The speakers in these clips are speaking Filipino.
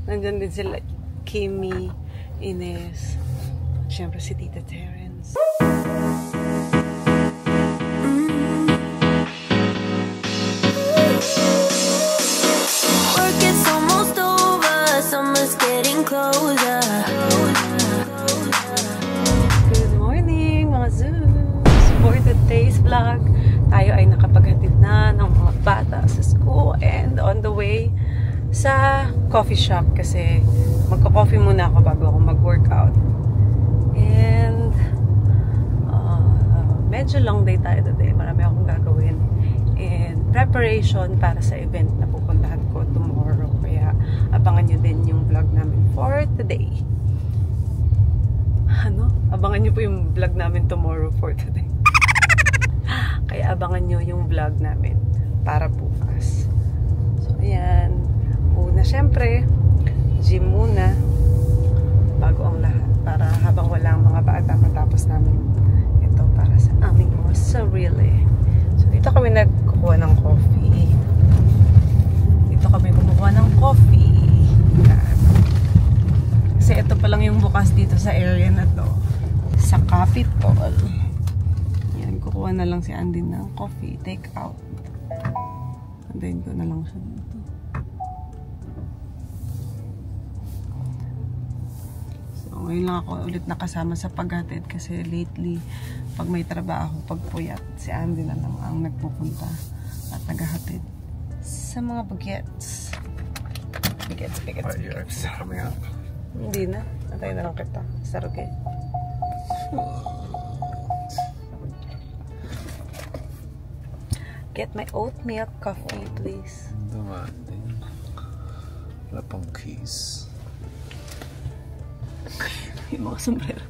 Nandyan din sila Kimmy, Ines, syempre si Tita Terence. Good morning mga Zoos! For today's vlog, tayo ay nakapaghatid na ng mga bata sa school and on the way sa coffee shop kasi magka-coffee muna ako bago ako mag-workout. And medyo long day tayo today. Marami akong gagawin. And preparation para sa event na pupuntahan ko tomorrow. Kaya abangan nyo din yung vlog namin for today. Abangan nyo po yung vlog namin tomorrow for today. Kaya abangan nyo yung vlog namin para bukas. So, ayan. Una, syempre, gym muna bago ang lahat. Para habang walang mga bata, matapos namin ito para sa aming mga sarili. So, dito kami nagkukuha ng coffee. Dito kami kumukuha ng coffee. Kasi ito pa lang yung bukas dito sa area na to. Sa Capitol. Yan, kukuha na lang si Andy ng coffee. Take out. Andayin ko na lang siya dito. So, ngayon lang ako ulit nakasama sa paghatid. Kasi lately, pag may trabaho, pag puyat, si Andy na lang ang nagpupunta at naghahatid sa mga bagets. Bagets. Coming up. Hindi na. Antay na lang kita. Saruke. Get my oat milk coffee, please. Demanding. Wala pang keys. Yung mga sombrero.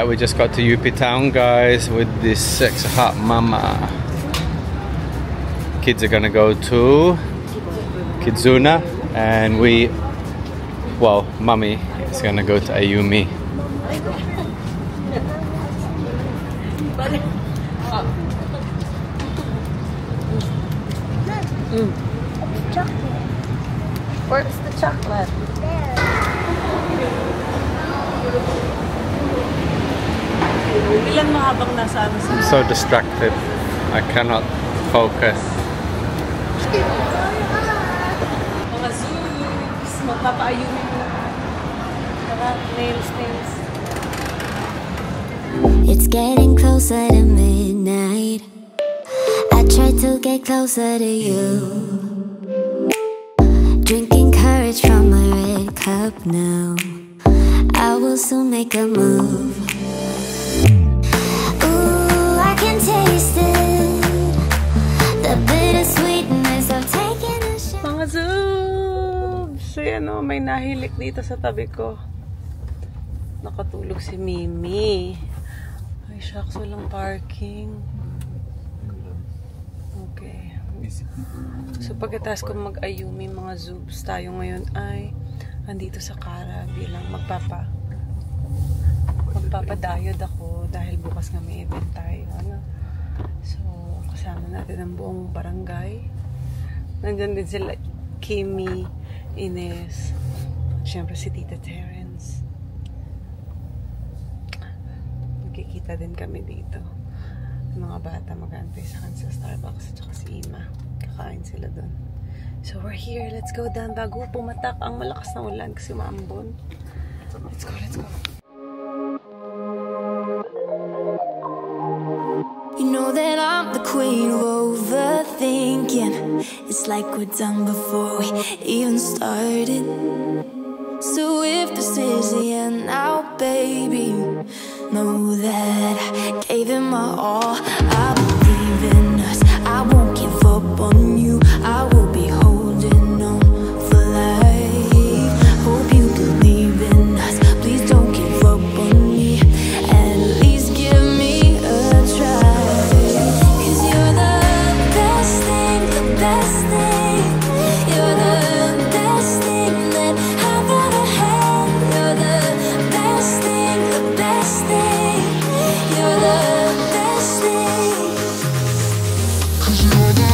We just got to UP Town, guys, with this sex hot mama. Kids are gonna go to Kizuna, and mummy is gonna go to Ayumi. Chocolate. Where's the chocolate? Ilan mo habang nasa ano sa... I'm so distracted. I cannot focus. Mga Zoos! Magpapaayumin mo. Mga nails. It's getting closer to midnight. I try to get closer to you. Drinking courage from my red cup now. I will soon make a move. Mga Zoobs! So yan o, may nahilik dito sa tabi ko. Nakatulog si Mimi. Ay, shucks, walang parking. Okay. So pagkatapos ko mag-ayumi mga Zoobs, tayo ngayon ay andito sa Cara bilang magpapadayod ako dahil bukas nga may event tayo. So, kasama natin ang buong barangay. Nandyan din sila Kimmy, Ines, syempre si Tita Terence. Magkikita din kami dito. Yung mga bata mag-aantay sa akin sa Starbucks at saka si Ima. Kakain sila doon. So we're here. Let's go down bago pumatak ang malakas na ulan kasi maambon. Let's go. like we're done before we even started. So if this is the end now, baby, know that I gave it my all. I believe in us, I won't give up on you. I will be holding on for life. Hope you believe in us, please don't give up on me. At least give me a try. 'Cause you're the best thing, the best thing. You're the best thing that I've ever had. You're the best thing, the best thing. You're the best thing. 'Cause you're the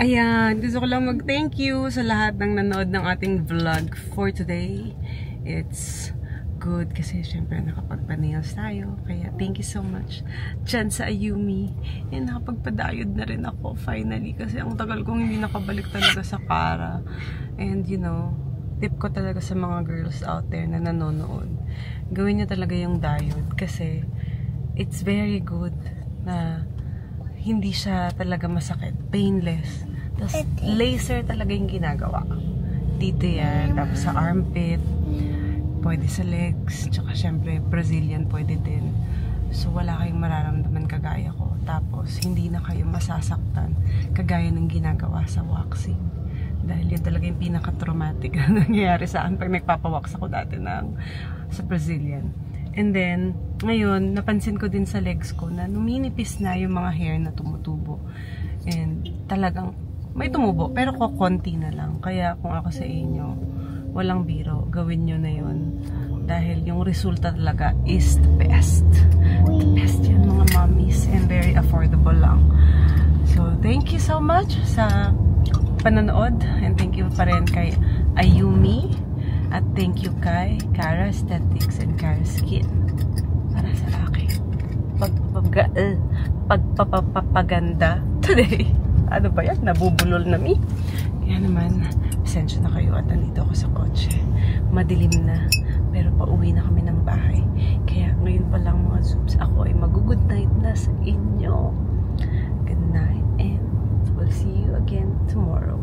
Ayan, gusto ko lang mag-thank you sa lahat ng nanood ng ating vlog for today. It's good kasi syempre nakapagpa-nails tayo. Kaya thank you so much dyan sa Ayumi. And nakapagpadayod na rin ako finally kasi ang tagal kong hindi nakabalik talaga sa Cara. And you know, tip ko talaga sa mga girls out there na nanonood. Gawin nyo talaga yung diode kasi it's very good na hindi siya talaga masakit. Painless. Tapos laser talaga yung ginagawa. Dito yan. Tapos sa armpit. Pwede sa legs. Tsaka syempre Brazilian pwede din. So wala kayong mararamdaman kagaya ko. Tapos hindi na kayo masasaktan kagaya ng ginagawa sa waxing. Dahil yun talaga yung pinaka-traumatic na nangyayari sa akin pag nagpapawax ako dati sa Brazilian. And then, ngayon, napansin ko din sa legs ko na numinipis na yung mga hair na tumutubo. And talagang may tumubo, pero konti na lang. Kaya kung ako sa inyo, walang biro, gawin nyo na yun. Dahil yung resulta talaga is the best. The best yan mga mommies and very affordable lang. So, thank you so much sa panonood. And thank you pa rin kay Ayumi. At thank you kay Cara Aesthetics and Cara Skin para sa akin pagpapaganda today. Ano ba yan? Nabubulol na mi. Kaya naman, pasensya na kayo at nandito ako sa kotse. Madilim na, pero pauwi na kami ng bahay. Kaya ngayon pa lang mga Zoobs, ako ay mag-good night na sa inyo. Good night and we'll see you again tomorrow.